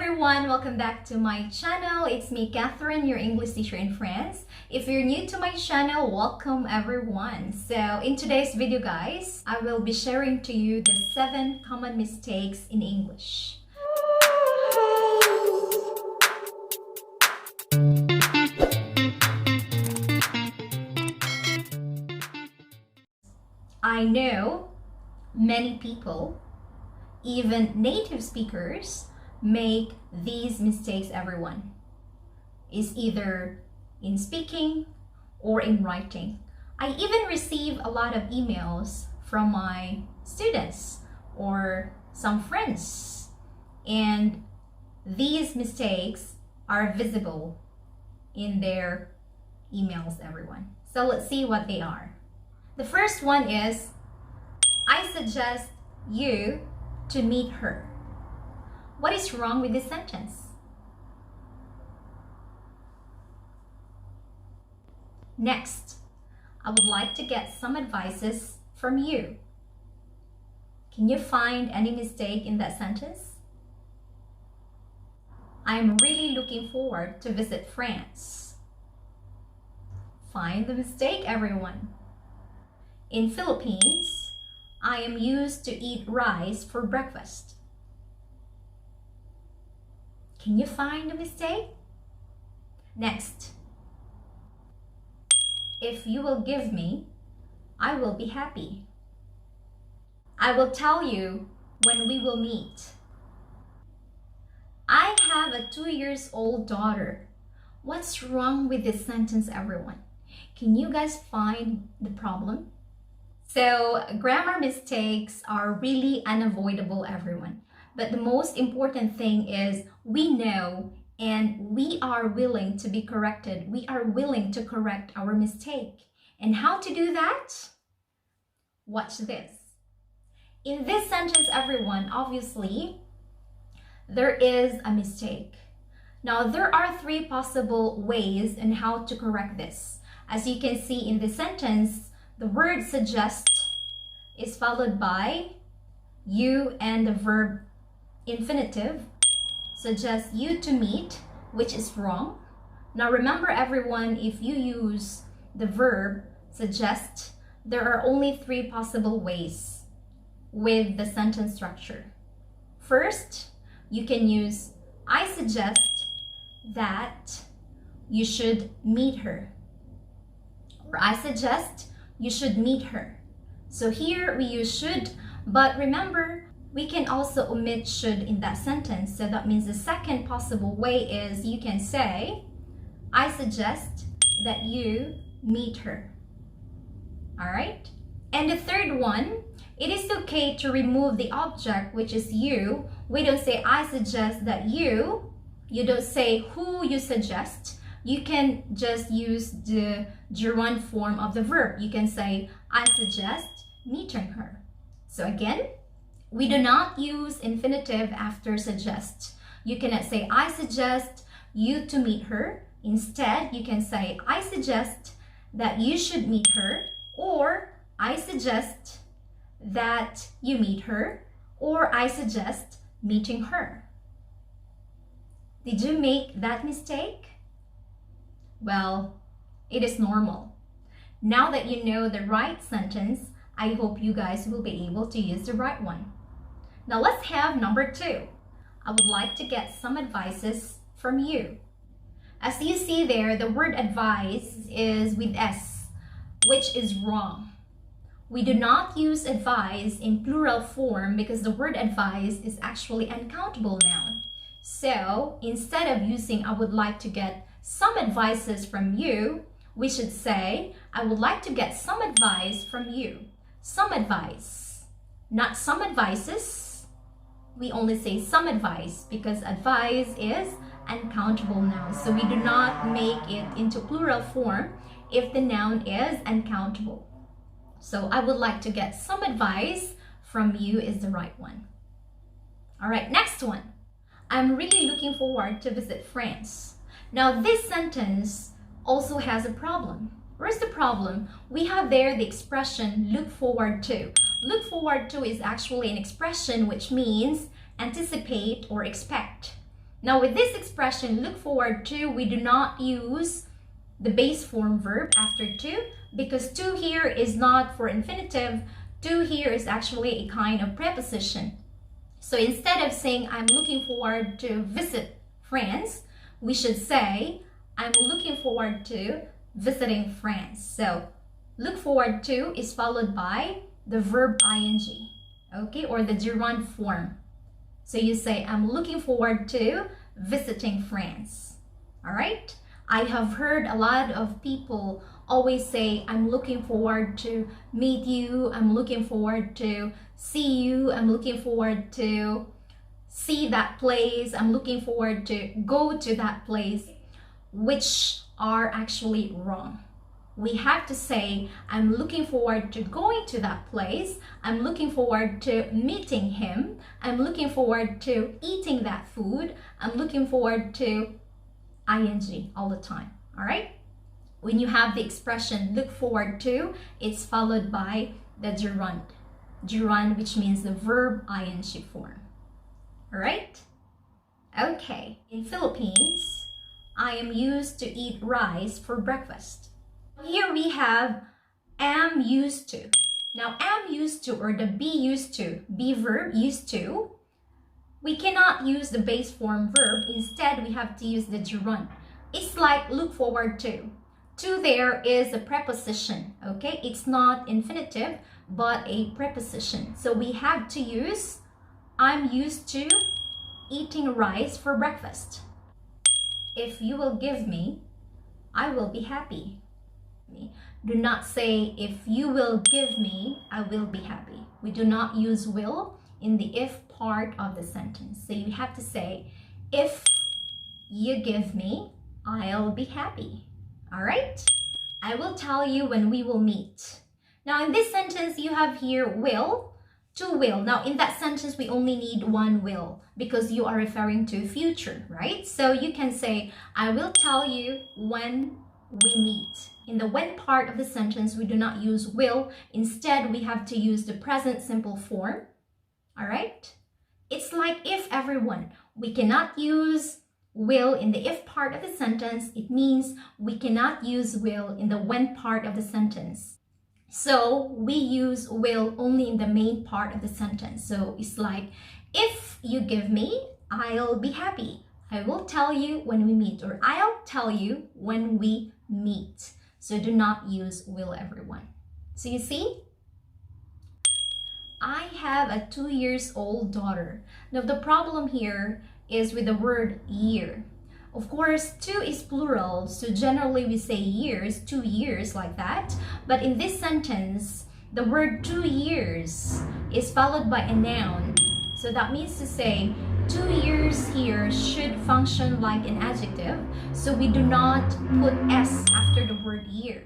everyone, welcome back to my channel. It's me, Catherine, your English teacher in France. If you're new to my channel, welcome everyone. So in today's video, guys, I will be sharing to you the 7 common mistakes in English. I know many people, even native speakers, make these mistakes. Everyone is either in speaking or in writing. I even receive a lot of emails from my students or some friends, and these mistakes are visible in their emails, everyone. So let's see what they are. The first one is, I suggest you to meet her. What is wrong with this sentence? Next, I would like to get some advices from you. Can you find any mistake in that sentence? I'm really looking forward to visit France. Find the mistake, everyone. In Philippines, I am used to eat rice for breakfast. Can you find a mistake? Next, if you will give me, I will be happy. I will tell you when we will meet. I have a 2-year-old daughter. What's wrong with this sentence, everyone? Can you guys find the problem? So grammar mistakes are really unavoidable, everyone. But the most important thing is we know and we are willing to be corrected. We are willing to correct our mistake. And how to do that? Watch this. In this sentence, everyone, obviously, there is a mistake. Now, there are 3 possible ways in how to correct this. As you can see in this sentence, the word suggest is followed by you and the verb infinitive, suggest you to meet, which is wrong. Now remember, everyone, if you use the verb suggest, there are only 3 possible ways with the sentence structure. First, you can use I suggest that you should meet her, or I suggest you should meet her. So here we use should, but remember, we can also omit should in that sentence. So that means the second possible way is you can say, I suggest that you meet her. All right? And the third one, it is okay to remove the object, which is you. We don't say, I suggest that you. You don't say who you suggest. You can just use the gerund form of the verb. You can say, I suggest meeting her. So again, we do not use infinitive after suggest. You cannot say, I suggest you to meet her. Instead, you can say, I suggest that you should meet her, or I suggest that you meet her, or I suggest meeting her. Did you make that mistake? Well, it is normal. Now that you know the right sentence, I hope you guys will be able to use the right one. Now let's have number 2. I would like to get some advices from you. As you see there, the word advise is with S, which is wrong. We do not use advise in plural form because the word advise is actually uncountable noun. So instead of using I would like to get some advices from you, we should say I would like to get some advice from you. Some advice, not some advices. We only say some advice because advice is uncountable noun. So we do not make it into plural form if the noun is uncountable. So I would like to get some advice from you is the right one. All right, next one. I'm really looking forward to visit France. Now this sentence also has a problem. Where's the problem? We have there the expression look forward to. Look forward to is actually an expression which means anticipate or expect. Now with this expression, look forward to, we do not use the base form verb after to, because to here is not for infinitive. To here is actually a kind of preposition. So instead of saying I'm looking forward to visit France, we should say I'm looking forward to visiting France. So look forward to is followed by the verb ing, okay, or the gerund form. So you say I'm looking forward to visiting France. All right? I have heard a lot of people always say I'm looking forward to meet you, I'm looking forward to see you, I'm looking forward to see that place, I'm looking forward to go to that place, which are actually wrong. We have to say I'm looking forward to going to that place, I'm looking forward to meeting him, I'm looking forward to eating that food, I'm looking forward to ing all the time. All right? When you have the expression look forward to, it's followed by the gerund. Gerund, which means the verb ing form. All right? Okay. In Philippines, I am used to eat rice for breakfast. Here we have am used to. Now am used to, or the be used to, be verb used to, we cannot use the base form verb. Instead, we have to use the gerund. It's like look forward to. To there is a preposition, okay? It's not infinitive, but a preposition. So we have to use I'm used to eating rice for breakfast. If you will give me, I will be happy. Do not say if you will give me, I will be happy. We do not use will in the if part of the sentence. So you have to say, if you give me, I'll be happy. All right? I will tell you when we will meet. Now in this sentence, you have here will, to will. Now in that sentence, we only need one will because you are referring to future, right? So you can say, I will tell you when we meet. In the when part of the sentence, we do not use will. Instead, we have to use the present simple form. All right? It's like if everyone. We cannot use will in the if part of the sentence. It means we cannot use will in the when part of the sentence. So we use will only in the main part of the sentence. So it's like, if you give me, I'll be happy. I will tell you when we meet, or I'll tell you when we meet. So do not use will, everyone. So you see, I have a 2-year-old daughter. Now the problem here is with the word year. Of course, 2 is plural, so generally we say years, 2 years like that. But in this sentence, the word 2 years is followed by a noun. So that means to say 2 years here should function like an adjective. So we do not put s after the word year.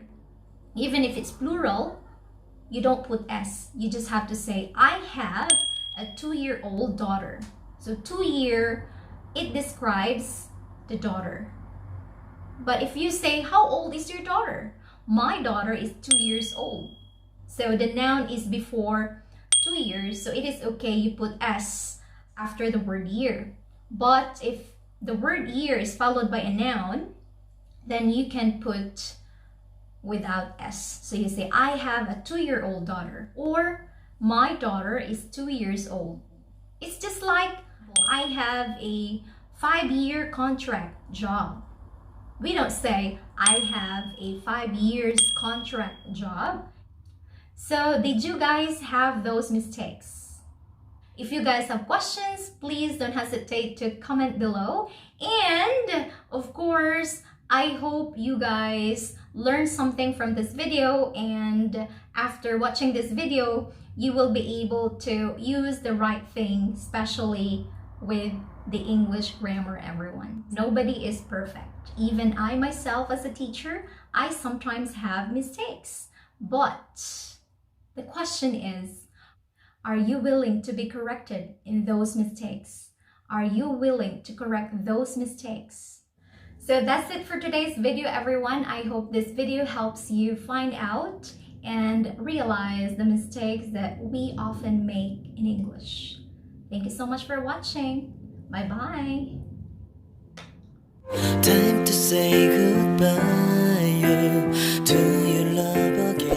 Even if it's plural, you don't put s. You just have to say, I have a 2-year-old daughter. So 2 year, it describes the daughter. But if you say, how old is your daughter? My daughter is 2 years old. So the noun is before 2 years. So it is okay, you put s after the word year. But if the word year is followed by a noun, then you can put without s. So you say, I have a 2-year-old daughter, or my daughter is 2 years old. It's just like I have a 5-year contract job. We don't say I have a 5 years contract job. So did you guys have those mistakes? If you guys have questions, please don't hesitate to comment below. And of course, I hope you guys learned something from this video, and after watching this video, you will be able to use the right thing, especially with the English grammar, everyone. Nobody is perfect. Even I myself as a teacher, I sometimes have mistakes. But the question is, are you willing to be corrected in those mistakes? Are you willing to correct those mistakes? So that's it for today's video, everyone. I hope this video helps you find out and realize the mistakes that we often make in English. Thank you so much for watching. Bye-bye. say goodbye? Do you love again?